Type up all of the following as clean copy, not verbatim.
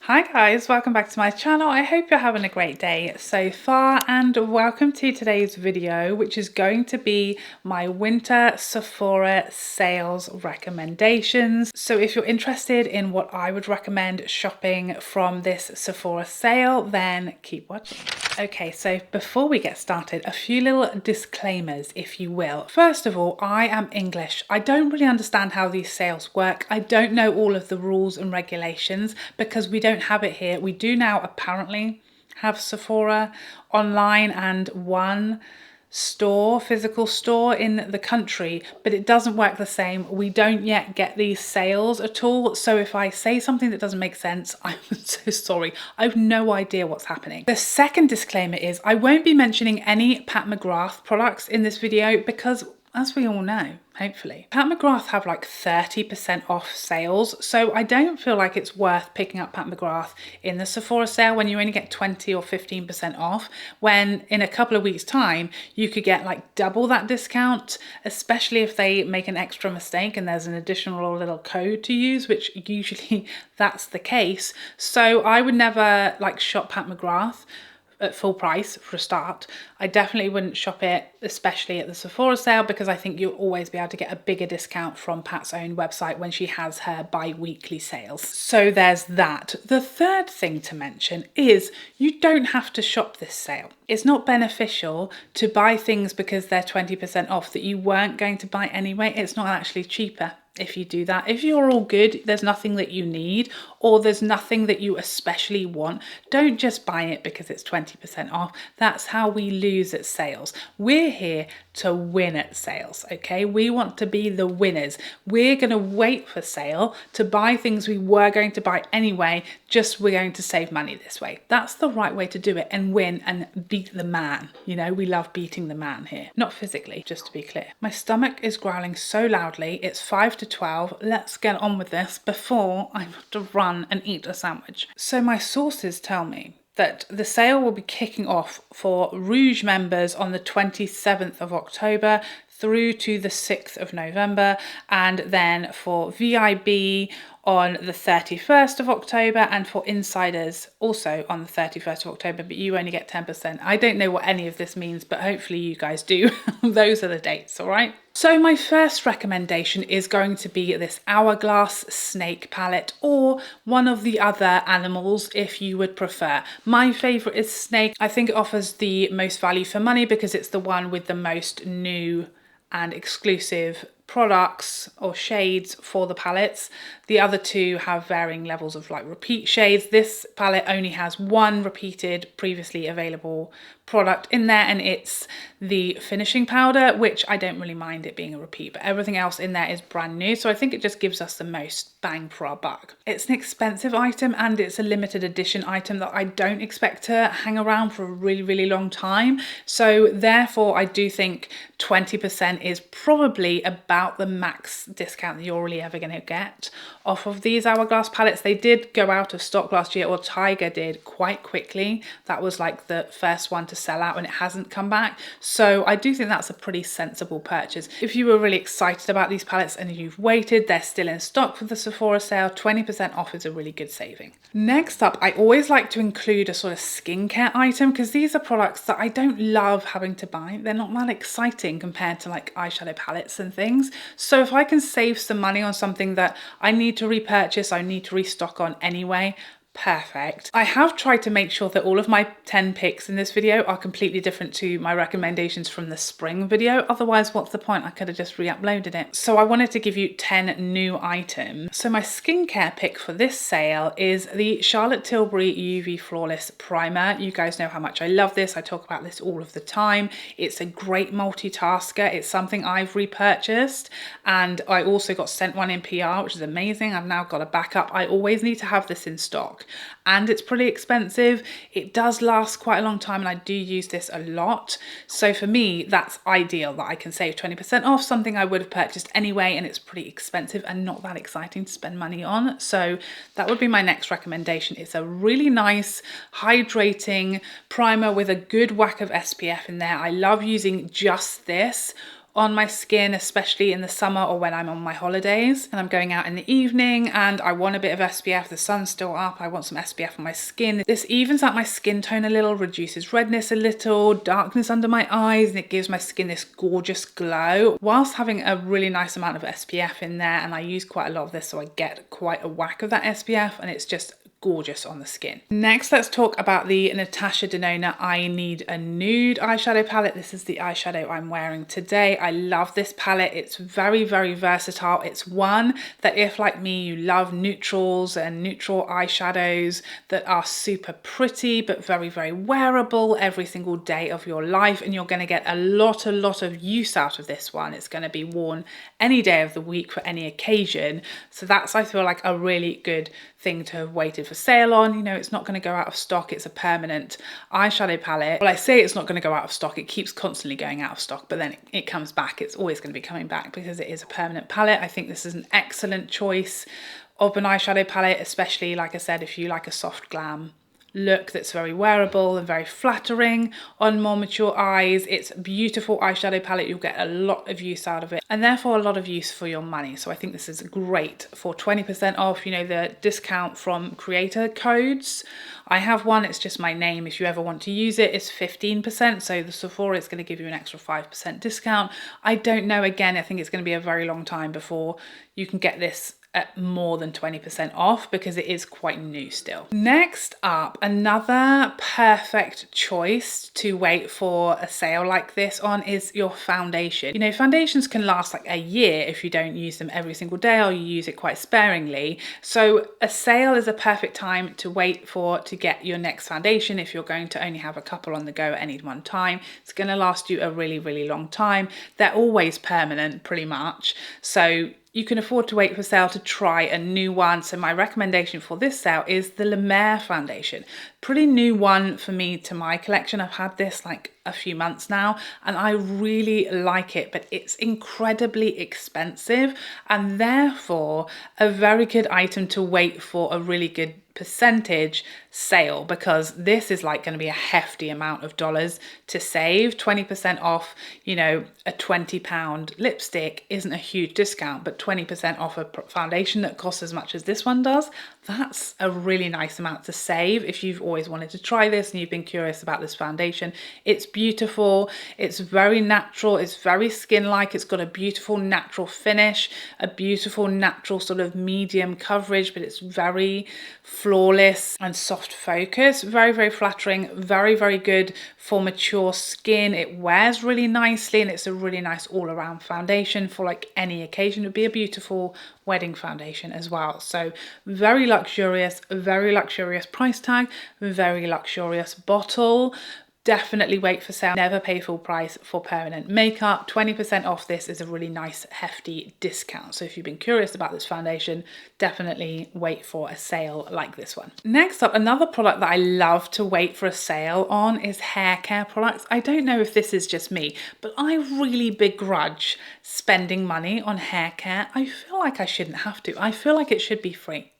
Hi guys, welcome back to my channel. I hope you're having a great day so far and welcome to today's video, which is going to be my winter Sephora sales recommendations. So if you're interested in what I would recommend shopping from this Sephora sale, then keep watching. Okay, so before we get started, a few little disclaimers, if you will. First of all, I am English. I don't really understand how these sales work. I don't know all of the rules and regulations because we don't have it here. We do now apparently have Sephora online and one store, physical store in the country, but it doesn't work the same. We don't yet get these sales at all. So if I say something that doesn't make sense, I'm so sorry. I have no idea what's happening. The second disclaimer is I won't be mentioning any Pat McGrath products in this video because, as we all know, hopefully, Pat McGrath have like 30% off sales. So I don't feel like it's worth picking up Pat McGrath in the Sephora sale when you only get 20 or 15% off, when in a couple of weeks time, you could get like double that discount, especially if they make an extra mistake and there's an additional little code to use, which usually that's the case. So I would never like shop Pat McGrath at full price for a start. I definitely wouldn't shop it, especially at the Sephora sale, because I think you'll always be able to get a bigger discount from Pat's own website when she has her bi-weekly sales. So there's that. The third thing to mention is you don't have to shop this sale. It's not beneficial to buy things because they're 20% off that you weren't going to buy anyway. It's not actually cheaper if you do that. If you're all good, there's nothing that you need, or there's nothing that you especially want, don't just buy it because it's 20% off. That's how we lose at sales. We're here to win at sales, okay? We want to be the winners. We're going to wait for sale to buy things we were going to buy anyway, just we're going to save money this way. That's the right way to do it and win and beat the man. You know, we love beating the man here. Not physically, just to be clear. My stomach is growling so loudly. It's 5 to 12. Let's get on with this before I have to run and eat a sandwich. So my sources tell me that the sale will be kicking off for Rouge members on the 27th of October through to the 6th of November, and then for VIB on the 31st of October, and for insiders also on the 31st of October, but you only get 10%. I don't know what any of this means, but hopefully you guys do. Those are the dates, all right? So my first recommendation is going to be this Hourglass Snake palette, or one of the other animals if you would prefer. My favourite is Snake. I think it offers the most value for money because it's the one with the most new and exclusive products or shades for the palettes. The other two have varying levels of like repeat shades. This palette only has one repeated previously available product in there, and it's the finishing powder, which I don't really mind it being a repeat, but everything else in there is brand new, so I think it just gives us the most bang for our buck. It's an expensive item and it's a limited edition item that I don't expect to hang around for a really long time, so therefore I do think 20% is probably about the max discount that you're really ever going to get off of these Hourglass palettes. They did go out of stock last year, or Tiger did, quite quickly. That was like the first one to sell out and it hasn't come back. So I do think that's a pretty sensible purchase. If you were really excited about these palettes and you've waited, they're still in stock for the Sephora sale. 20% off is a really good saving. Next up, I always like to include a sort of skincare item because these are products that I don't love having to buy. They're not that exciting compared to like eyeshadow palettes and things. So if I can save some money on something that I need to repurchase, I need to restock on anyway, perfect. I have tried to make sure that all of my 10 picks in this video are completely different to my recommendations from the spring video. Otherwise, what's the point? I could have just re-uploaded it. So I wanted to give you 10 new items. So my skincare pick for this sale is the Charlotte Tilbury UV Flawless Primer. You guys know how much I love this. I talk about this all of the time. It's a great multitasker. It's something I've repurchased, and I also got sent one in PR, which is amazing. I've now got a backup. I always need to have this in stock. And it's pretty expensive. It does last quite a long time and I do use this a lot. So for me, that's ideal that I can save 20% off something I would have purchased anyway, and it's pretty expensive and not that exciting to spend money on. So that would be my next recommendation. It's a really nice hydrating primer with a good whack of SPF in there. I love using just this on my skin, especially in the summer or when I'm on my holidays and I'm going out in the evening and I want a bit of SPF, the sun's still up, I want some SPF on my skin. This evens out my skin tone a little, reduces redness a little, darkness under my eyes, and it gives my skin this gorgeous glow whilst having a really nice amount of SPF in there. And I use quite a lot of this, so I get quite a whack of that SPF, and it's just gorgeous on the skin. Next, let's talk about the Natasha Denona I Need a Nude eyeshadow palette. This is the eyeshadow I'm wearing today. I love this palette. It's very, very versatile. It's one that if, like me, you love neutrals and neutral eyeshadows that are super pretty but very, very wearable every single day of your life, and you're going to get a lot of use out of this one. It's going to be worn any day of the week for any occasion. So that's, I feel like, a really good thing to have waited for sale on. You know, it's not going to go out of stock. It's a permanent eyeshadow palette. Well, I say it's not going to go out of stock. It keeps constantly going out of stock, but then it comes back. It's always going to be coming back because it is a permanent palette. I think this is an excellent choice of an eyeshadow palette, especially, like I said, if you like a soft glam look that's very wearable and very flattering on more mature eyes. It's a beautiful eyeshadow palette. You'll get a lot of use out of it and therefore a lot of use for your money. So I think this is great for 20% off. You know, the discount from creator codes. I have one, it's just my name. If you ever want to use it, it's 15%. So the Sephora is going to give you an extra 5% discount. I don't know, again, I think it's going to be a very long time before you can get this at more than 20% off because it is quite new still. Next up, another perfect choice to wait for a sale like this on is your foundation. You know, foundations can last like a year if you don't use them every single day or you use it quite sparingly. So a sale is a perfect time to wait for to get your next foundation if you're going to only have a couple on the go at any one time. It's going to last you a really, really long time. They're always permanent pretty much. So you can afford to wait for sale to try a new one. So my recommendation for this sale is the La Mer foundation. Pretty new one for me to my collection. I've had this like a few months now and I really like it, but it's incredibly expensive and therefore a very good item to wait for a really good percentage sale, because this is like going to be a hefty amount of dollars to save. 20% off, you know, a £20 lipstick isn't a huge discount, but 20% off a foundation that costs as much as this one does, that's a really nice amount to save. If you've always wanted to try this and you've been curious about this foundation, it's beautiful, it's very natural, it's very skin-like, it's got a beautiful natural finish, a beautiful natural sort of medium coverage, but it's very flawless and soft focus, very, very flattering, very, very good for mature skin. It wears really nicely and it's a really nice all-around foundation for like any occasion. It would be a beautiful wedding foundation as well. So very luxurious price tag, very luxurious bottle. Definitely wait for sale. Never pay full price for permanent makeup. 20% off this is a really nice hefty discount. So if you've been curious about this foundation, definitely wait for a sale like this one. Next up, another product that I love to wait for a sale on is hair care products. I don't know if this is just me, but I really begrudge spending money on hair care. I feel like I shouldn't have to. I feel like it should be free.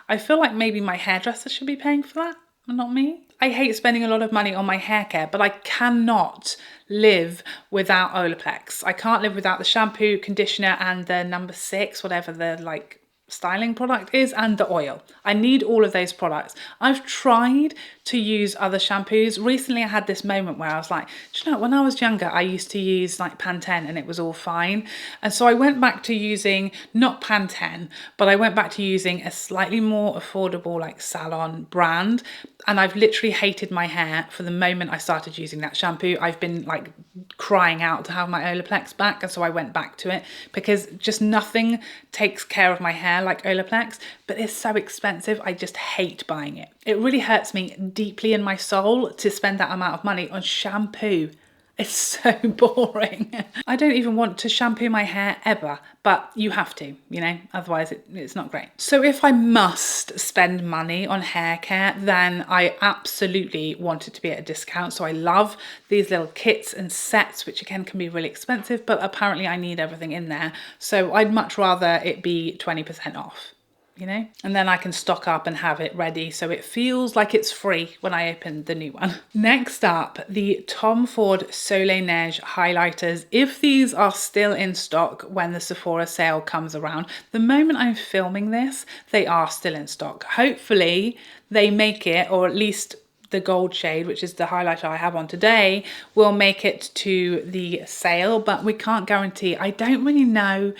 I feel like maybe my hairdresser should be paying for that, not me. I hate spending a lot of money on my hair care, but I cannot live without Olaplex. I can't live without the shampoo, conditioner, and the number 6, whatever the like styling product is, and the oil. I need all of those products. I've tried to use other shampoos. Recently I had this moment where I was like, do you know, when I was younger I used to use like Pantene and it was all fine, and so I went back to using not Pantene, but I went back to using a slightly more affordable like salon brand, and I've literally hated my hair for the moment I started using that shampoo. I've been like crying out to have my Olaplex back, and so I went back to it because just nothing takes care of my hair like Olaplex, but it's so expensive. I just hate buying it. It really hurts me deeply in my soul to spend that amount of money on shampoo. It's so boring. I don't even want to shampoo my hair ever, but you have to, you know, otherwise it's not great. So if I must spend money on hair care, then I absolutely want it to be at a discount. So I love these little kits and sets, which again can be really expensive, but apparently I need everything in there. So I'd much rather it be 20% off. you know, and then I can stock up and have it ready so it feels like it's free when I open the new one. Next up, the Tom Ford Soleil Neige highlighters. If these are still in stock when the Sephora sale comes around, the moment I'm filming this, they are still in stock. Hopefully they make it, or at least the gold shade, which is the highlighter I have on today, will make it to the sale, but we can't guarantee. I don't really know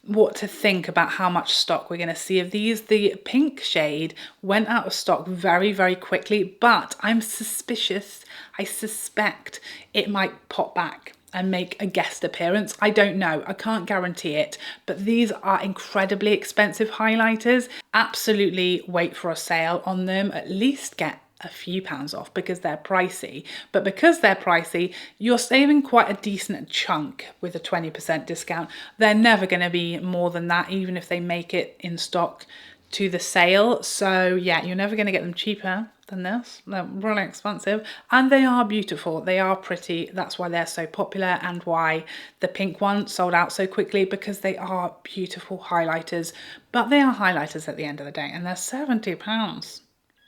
what to think about how much stock we're going to see of these. The pink shade went out of stock very, very quickly, but I'm suspicious. I suspect it might pop back and make a guest appearance. I don't know. I can't guarantee it, but these are incredibly expensive highlighters. Absolutely wait for a sale on them. At least get a few pounds off because they're pricey. But because they're pricey, you're saving quite a decent chunk with a 20% discount. They're never going to be more than that, even if they make it in stock to the sale. So yeah, you're never going to get them cheaper than this. They're really expensive, and they are beautiful. They are pretty. That's why they're so popular and why the pink one sold out so quickly, because they are beautiful highlighters. But they are highlighters at the end of the day, and they're £70.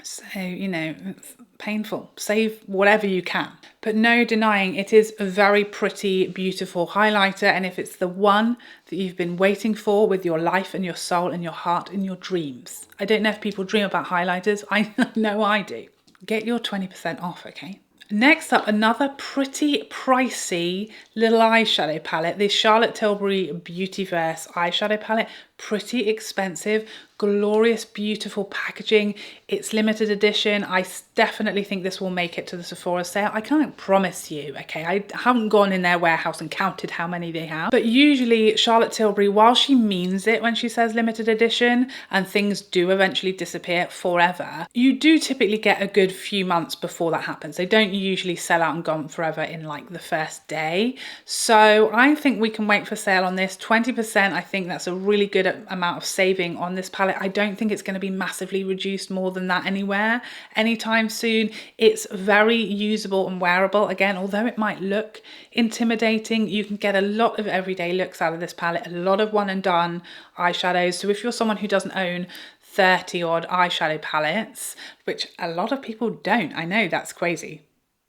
So, you know, it's painful. Save whatever you can. But no denying, it is a very pretty, beautiful highlighter. And if it's the one that you've been waiting for with your life and your soul and your heart and your dreams. I don't know if people dream about highlighters. I know I do. Get your 20% off, okay? Next up, another pretty pricey little eyeshadow palette. This Charlotte Tilbury Beatyverse eyeshadow palette. Pretty expensive, glorious, beautiful packaging. It's limited edition. I definitely think this will make it to the Sephora sale. I can't promise you, okay? I haven't gone in their warehouse and counted how many they have. But usually Charlotte Tilbury, while she means it when she says limited edition and things do eventually disappear forever, you do typically get a good few months before that happens. They don't usually sell out and gone forever in like the first day. So I think we can wait for sale on this. 20%, I think that's a really good amount of saving on this palette. I don't think it's going to be massively reduced more than that anywhere anytime soon. It's very usable and wearable. Again, although it might look intimidating, you can get a lot of everyday looks out of this palette, a lot of one and done eyeshadows. So if you're someone who doesn't own 30 odd eyeshadow palettes, which a lot of people don't, I know that's crazy,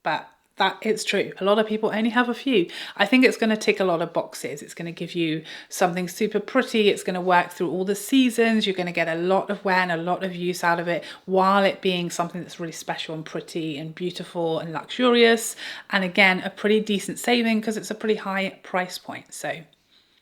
but that it's true. A lot of people only have a few. I think it's going to tick a lot of boxes. It's going to give you something super pretty. It's going to work through all the seasons. You're going to get a lot of wear and a lot of use out of it, while it being something that's really special and pretty and beautiful and luxurious. And again, a pretty decent saving because it's a pretty high price point. So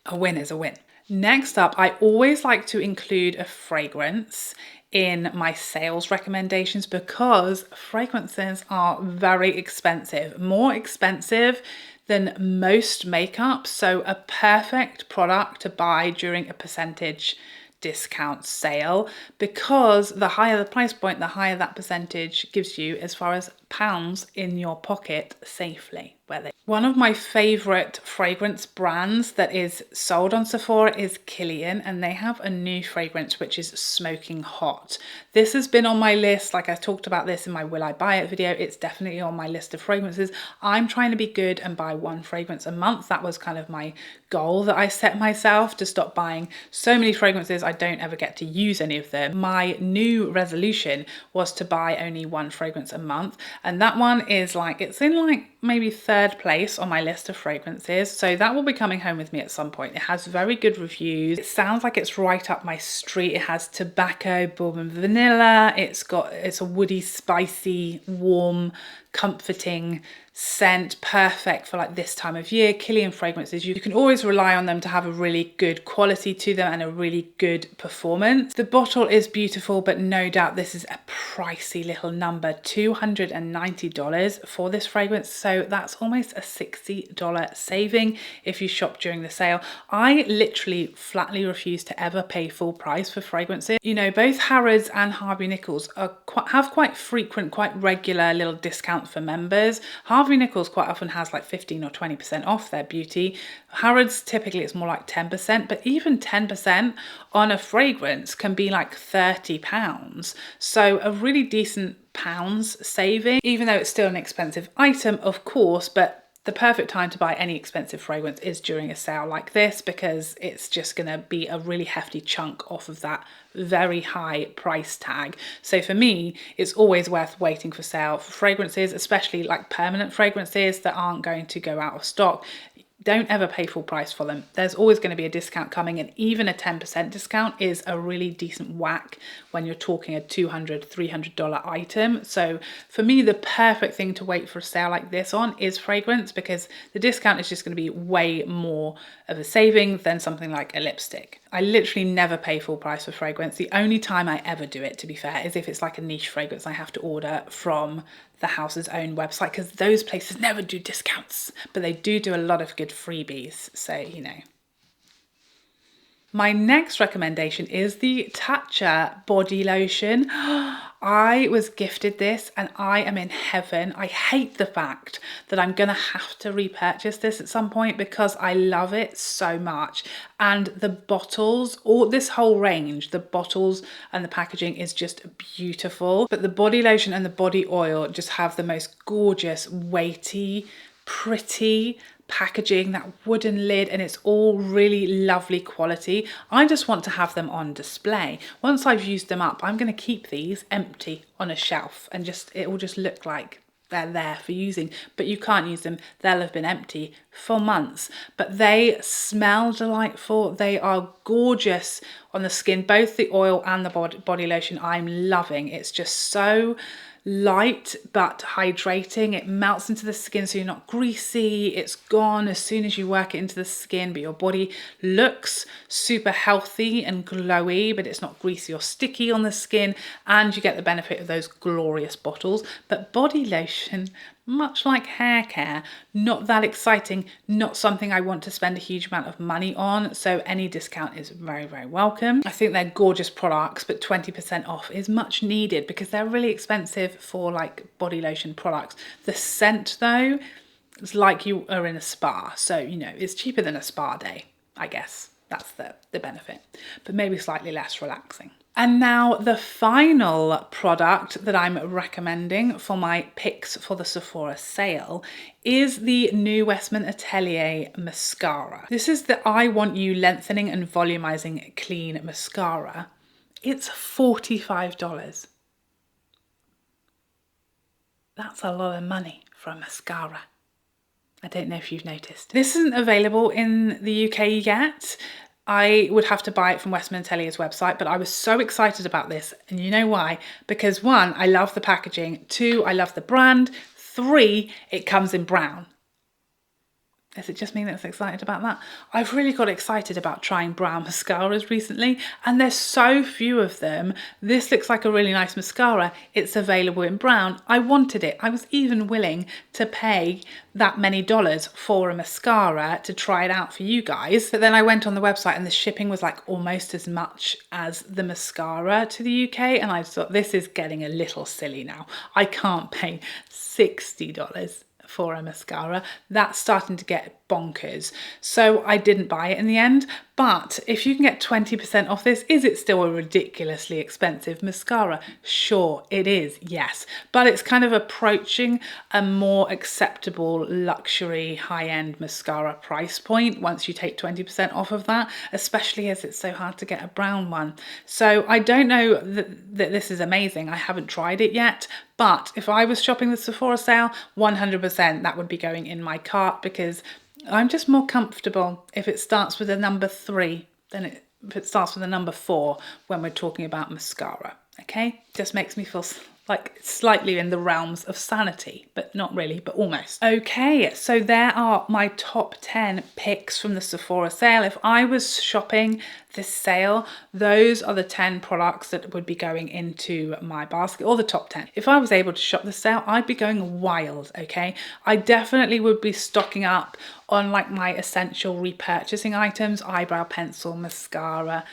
a win is a win. Next up, I always like to include a fragrance in my sales recommendations because fragrances are very expensive, more expensive than most makeup. So a perfect product to buy during a percentage discount sale, because the higher the price point, the higher that percentage gives you as far as pounds in your pocket safely. One of my favorite fragrance brands that is sold on Sephora is Kilian, and they have a new fragrance which is Smoking Hot. This has been on my list, like I talked about this in my Will I Buy It video. It's definitely on my list of fragrances. I'm trying to be good and buy one fragrance a month. That was kind of my goal that I set myself, to stop buying so many fragrances I don't ever get to use any of them. My new resolution was to buy only one fragrance a month, and that one is like, it's in like maybe third place on my list of fragrances, so that will be coming home with me at some point. It has very good reviews. It sounds like it's right up my street. It has tobacco, bourbon, vanilla. It's a woody, spicy, warm, comforting scent, perfect for like this time of year. Kilian fragrances, you can always rely on them to have a really good quality to them and a really good performance. The bottle is beautiful, but no doubt this is a pricey little number, $290 for this fragrance. So that's almost a $60 saving if you shop during the sale. I literally flatly refuse to ever pay full price for fragrances. You know, both Harrods and Harvey Nichols have quite frequent, quite regular little discounts for members. Harvey Nichols quite often has like 15 or 20% off their beauty. Harrods, typically it's more like 10%, but even 10% on a fragrance can be like £30. So a really decent pounds saving, even though it's still an expensive item, of course, but The perfect time to buy any expensive fragrance is during a sale like this, because it's just going to be a really hefty chunk off of that very high price tag. So for me, it's always worth waiting for sale for fragrances, especially like permanent fragrances that aren't going to go out of stock. Don't ever pay full price for them. There's always going to be a discount coming, and even a 10% discount is a really decent whack when you're talking a $200, $300 item. So for me, the perfect thing to wait for a sale like this on is fragrance, because the discount is just going to be way more of a saving than something like a lipstick. I literally never pay full price for fragrance. The only time I ever do it, to be fair, is if it's like a niche fragrance I have to order from the house's own website, because those places never do discounts, but they do a lot of good freebies, so you know. My next recommendation is the Tatcha body lotion. I was gifted this and I am in heaven. I hate the fact that I'm gonna have to repurchase this at some point because I love it so much. And the bottles, or this whole range, the bottles and the packaging is just beautiful. But the body lotion and the body oil just have the most gorgeous, weighty, pretty packaging, that wooden lid, and it's all really lovely quality. I just want to have them on display. Once I've used them up, I'm going to keep these empty on a shelf, and it will just look like they're there for using, but you can't use them. They'll have been empty for months, but they smell delightful. They are gorgeous on the skin, both the oil and the body lotion. I'm loving. It's just so light but hydrating. It melts into the skin so you're not greasy. It's gone as soon as you work it into the skin, but your body looks super healthy and glowy, but it's not greasy or sticky on the skin, and you get the benefit of those glorious bottles. But body lotion, much like hair care, not that exciting, not something I want to spend a huge amount of money on, so any discount is very, very welcome. I think they're gorgeous products, but 20% off is much needed because they're really expensive for like body lotion products. The scent though, it's like you are in a spa, so you know, it's cheaper than a spa day, I guess. That's the benefit, but maybe slightly less relaxing. And now the final product that I'm recommending for my picks for the Sephora sale is the new Westman Atelier mascara. This is the I Want You Lengthening and Volumizing Clean Mascara. It's $45. That's a lot of money for a mascara. I don't know if you've noticed. This isn't available in the UK yet. I would have to buy it from Westman Atelier's website, but I was so excited about this, and you know why? Because 1, I love the packaging, 2, I love the brand, 3, it comes in brown. Is it just me that's excited about that? I've really got excited about trying brown mascaras recently, and there's so few of them. This looks like a really nice mascara. It's available in brown. I wanted it. I was even willing to pay that many dollars for a mascara to try it out for you guys. But then I went on the website and the shipping was like almost as much as the mascara to the UK, and I thought, this is getting a little silly now. I can't pay $60 for a mascara. That's starting to get bonkers. So I didn't buy it in the end. But if you can get 20% off this, is it still a ridiculously expensive mascara? Sure, it is, yes. But it's kind of approaching a more acceptable luxury high-end mascara price point once you take 20% off of that, especially as it's so hard to get a brown one. So I don't know that this is amazing. I haven't tried it yet, but if I was shopping the Sephora sale, 100% that would be going in my cart, because I'm just more comfortable if it starts with a number 3 than if it starts with a number 4 when we're talking about mascara, okay? Just makes me feel like it's slightly in the realms of sanity, but not really, but almost. Okay, so there are my top 10 picks from the Sephora sale. If I was shopping this sale, those are the 10 products that would be going into my basket, or the top 10. If I was able to shop the sale, I'd be going wild, okay? I definitely would be stocking up on like my essential repurchasing items: eyebrow pencil, mascara,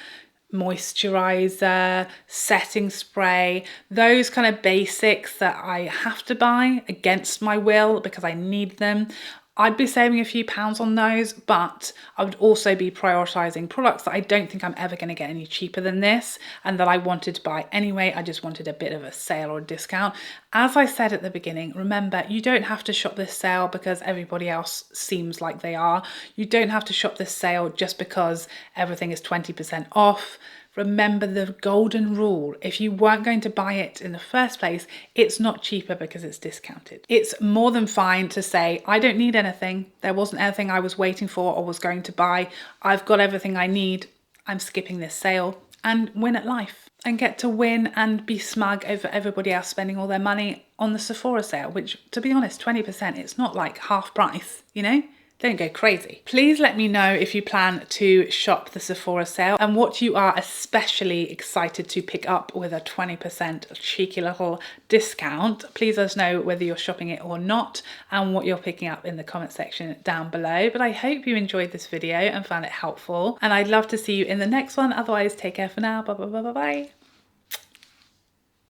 moisturizer, setting spray, those kind of basics that I have to buy against my will because I need them. I'd be saving a few pounds on those, but I would also be prioritizing products that I don't think I'm ever going to get any cheaper than this and that I wanted to buy anyway. I just wanted a bit of a sale or a discount. As I said at the beginning, remember, you don't have to shop this sale because everybody else seems like they are. You don't have to shop this sale just because everything is 20% off. Remember the golden rule. If you weren't going to buy it in the first place, it's not cheaper because it's discounted. It's more than fine to say, I don't need anything. There wasn't anything I was waiting for or was going to buy. I've got everything I need. I'm skipping this sale, and win at life and get to win and be smug over everybody else spending all their money on the Sephora sale, which, to be honest, 20%, it's not like half price, you know? Don't go crazy. Please let me know if you plan to shop the Sephora sale and what you are especially excited to pick up with a 20% cheeky little discount. Please let us know whether you're shopping it or not and what you're picking up in the comment section down below. But I hope you enjoyed this video and found it helpful, and I'd love to see you in the next one. Otherwise, take care for now. Bye bye bye bye bye.